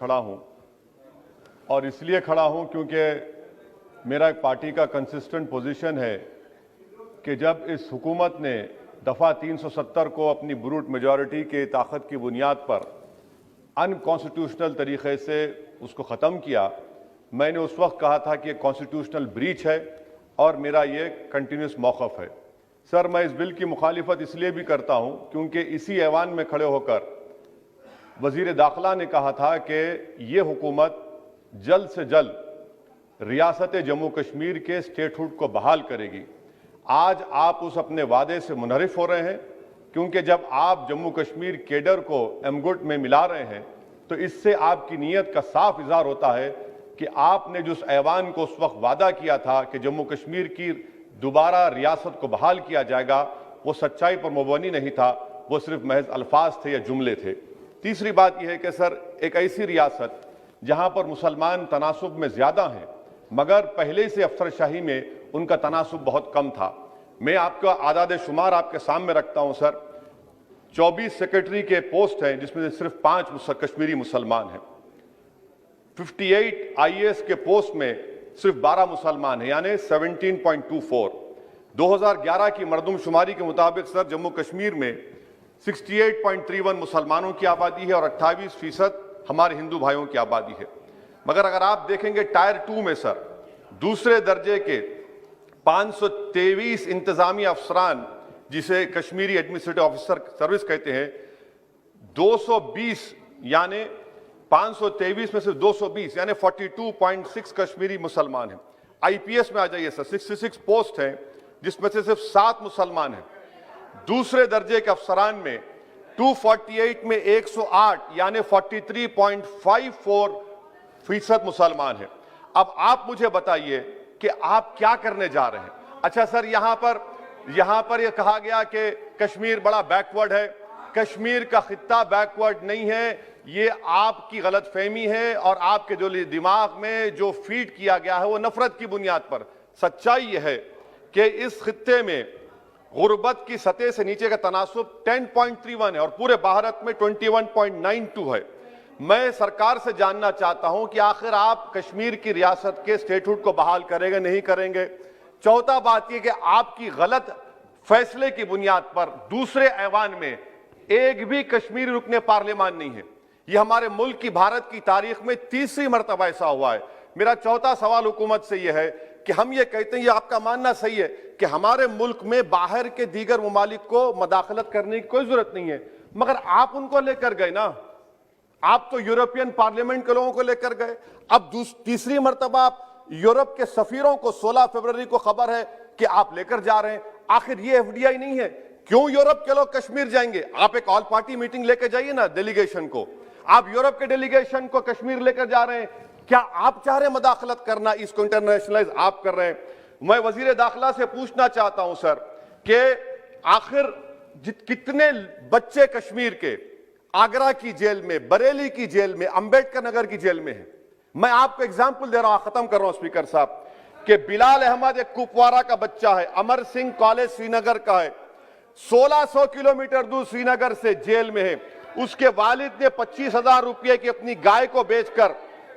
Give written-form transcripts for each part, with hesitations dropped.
کھڑا ہوں اور اس لیے کھڑا ہوں کیونکہ میرا ایک پارٹی کا کنسسٹنٹ پوزیشن ہے کہ جب اس حکومت نے دفعہ 370 کو اپنی بروٹ میجورٹی کے طاقت کی بنیاد پر ان کانسٹیٹیوشنل طریقے سے اس کو ختم کیا، میں نے اس وقت کہا تھا کہ یہ کانسٹیٹیوشنل بریچ ہے اور میرا یہ کنٹینیوس موقف ہے۔ سر، میں اس بل کی مخالفت اس لیے بھی کرتا ہوں کیونکہ اسی ایوان میں کھڑے ہو کر وزیر داخلہ نے کہا تھا کہ یہ حکومت جلد سے جلد ریاست جموں کشمیر کے اسٹیٹ ہوڈ کو بحال کرے گی۔ آج آپ اس اپنے وعدے سے منحرف ہو رہے ہیں کیونکہ جب آپ جموں کشمیر کیڈر کو ایمگٹ میں ملا رہے ہیں تو اس سے آپ کی نیت کا صاف اظہار ہوتا ہے کہ آپ نے جو اس ایوان کو اس وقت وعدہ کیا تھا کہ جموں کشمیر کی دوبارہ ریاست کو بحال کیا جائے گا، وہ سچائی پر مبنی نہیں تھا، وہ صرف محض الفاظ تھے یا جملے تھے۔ تیسری بات یہ ہے کہ سر، ایک ایسی ریاست جہاں پر مسلمان تناسب میں زیادہ ہیں مگر پہلے سے افسر شاہی میں ان کا تناسب بہت کم تھا۔ میں آپ کا اعداد شمار آپ کے سامنے رکھتا ہوں سر۔ 24 سیکرٹری کے پوسٹ ہیں جس میں سے صرف 5 کشمیری مسلمان ہیں۔ 58 IAS کے پوسٹ میں صرف 12 مسلمان ہیں، یعنی 17.24۔ 2011 کی مردم شماری کے مطابق سر جموں کشمیر میں 68.31 مسلمانوں کی آبادی ہے اور 28% ہمارے ہندو بھائیوں کی آبادی ہے۔ مگر اگر آپ دیکھیں گے ٹائر 2 میں سر دوسرے درجے کے 523 انتظامی افسران جسے کشمیری ایڈمنسٹریٹو آفیسر سروس کہتے ہیں، 220 یعنی 523 میں سے 220 یعنی 42.6 کشمیری مسلمان ہیں۔ IPS میں آ جائیے سر، 66 پوسٹ ہیں جس میں سے صرف 7 مسلمان ہیں۔ دوسرے درجے کے افسران میں 248 میں 108 یعنی 43.54% مسلمان ہیں۔ اب آپ مجھے بتائیے کہ آپ کیا کرنے جا رہے ہیں؟ اچھا سر، یہاں پر یہ کہا گیا کہ کشمیر بڑا بیکورڈ ہے۔ کشمیر کا خطہ بیکورڈ نہیں ہے، یہ آپ کی غلط فہمی ہے اور آپ کے جو دماغ میں جو فیڈ کیا گیا ہے وہ نفرت کی بنیاد پر۔ سچائی یہ ہے کہ اس خطے میں غربت کی سطح سے نیچے کا تناسب 10.31 ہے اور پورے بھارت میں 21.92 ہے۔ میں سرکار سے جاننا چاہتا ہوں کہ آخر آپ کشمیر کی ریاست کے اسٹیٹ ہوڈ کو بحال کریں گے نہیں کریں گے؟ چوتھا بات یہ کہ آپ کی غلط فیصلے کی بنیاد پر دوسرے ایوان میں ایک بھی کشمیری رکن پارلیمان نہیں ہے۔ یہ ہمارے ملک کی بھارت کی تاریخ میں تیسری مرتبہ ایسا ہوا ہے۔ میرا چوتھا سوال حکومت سے یہ ہے کہ ہم یہ کہتے ہیں، یہ آپ کا ماننا صحیح ہے کہ ہمارے ملک میں باہر کے دیگر ممالک کو مداخلت کرنے کی کوئی ضرورت نہیں ہے، مگر آپ ان کو لے کر گئے نا، آپ تو یورپین پارلیمنٹ کے لوگوں کو لے کر گئے۔ اب تیسری مرتبہ آپ یورپ کے سفیروں کو 16 فروری کو خبر ہے کہ آپ لے کر جا رہے ہیں۔ آخر یہ FDI نہیں ہے، کیوں یورپ کے لوگ کشمیر جائیں گے؟ آپ ایک آل پارٹی میٹنگ لے کے جائیے نا ڈیلیگیشن کو۔ آپ یورپ کے ڈیلیگیشن کو کشمیر لے کر جا رہے ہیں، کیا آپ چاہ رہے ہیں مداخلت کرنا؟ اس کو انٹرنیشنلائز آپ کر رہے ہیں۔ میں وزیر داخلہ سے پوچھنا چاہتا ہوں سر کہ آخر کتنے بچے کشمیر کے آگرہ کی جیل میں، بریلی کی جیل میں، امبیڈکر نگر کی جیل میں ہیں؟ میں آپ کو اگزامپل دے رہا ہوں، ختم کر رہا ہوں اسپیکر صاحب، کہ بلال احمد ایک کپوارہ کا بچہ ہے، امر سنگھ کالج سری نگر کا ہے، 1600 کلومیٹر دور سری نگر سے جیل میں ہے۔ اس کے والد نے 25,000 روپے کی اپنی گائے کو بیچ کر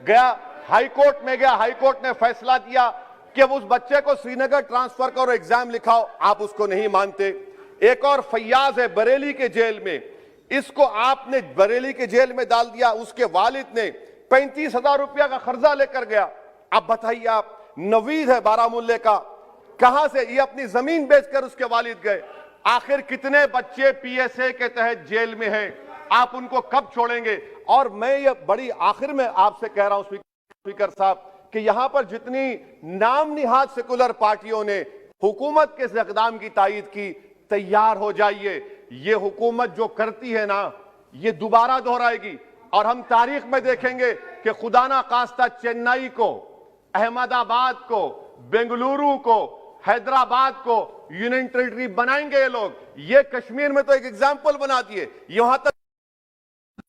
گیا، ہائی کورٹ میں گیا، ہائی کورٹ نے فیصلہ دیا کہ اس بچے کو سری نگر ٹرانسفر کرو، ایگزام لکھاؤ، آپ اس کو نہیں مانتے۔ ایک اور فیاض ہے بریلی کے جیل میں، اس کو آپ نے بریلی کے جیل میں ڈال دیا، اس کے والد نے 35,000 روپیہ کا قرضہ لے کر گیا۔ اب بتائیے آپ، نوید ہے بارہمولہ کا، کہاں سے یہ اپنی زمین بیچ کر اس کے والد گئے؟ آخر کتنے بچے PSA کے تحت جیل میں ہیں؟ آپ ان کو کب چھوڑیں گے؟ اور میں یہ بڑی آخر میں آپ سے کہہ رہا ہوں اسپیکر صاحب کہ یہاں پر جتنی نام نہاد سیکولر پارٹیوں نے حکومت کے اس اقدام کی تائید کی، تیار ہو جائیے، یہ حکومت جو کرتی ہے نا یہ دوبارہ دہرائے گی، اور ہم تاریخ میں دیکھیں گے کہ خدا نہ خواستہ چنئی کو، احمد آباد کو، بنگلورو کو، حیدرآباد کو یونین ٹیریٹری بنائیں گے یہ لوگ۔ یہ کشمیر میں تو ایک ایگزامپل بنا دیے، یہاں تک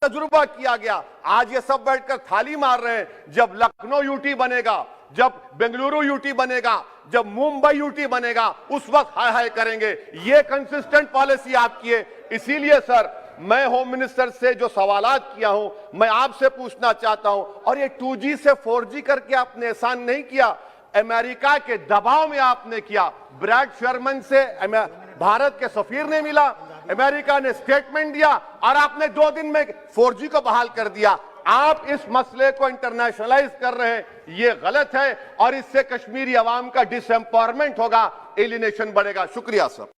تجربہ کیا گیا، آج یہ سب بیٹھ کر تھالی مار رہے ہیں۔ جب لکھنؤ UT بنے گا، جب بنگلورو UT بنے گا، جب ممبئی UT بنے گا، اس وقت ہائے ہائے کریں گے۔ یہ کنسسٹنٹ پالیسی آپ کی ہے۔ اسی لیے سر میں ہوم منسٹر سے جو سوالات کیا ہوں میں آپ سے پوچھنا چاہتا ہوں، اور یہ 2G سے 4G کر کے آپ نے احسان نہیں کیا، امریکہ کے دباؤ میں آپ نے کیا۔ بریڈ شرمن سے بھارت کے سفیر نے ملا، امریکہ نے سٹیٹمنٹ دیا، اور آپ نے 2 دن میں 4G کو بحال کر دیا۔ آپ اس مسئلے کو انٹرنیشنلائز کر رہے ہیں، یہ غلط ہے، اور اس سے کشمیری عوام کا ڈس ایمپاورمنٹ ہوگا، ایلینیشن بڑھے گا۔ شکریہ سر۔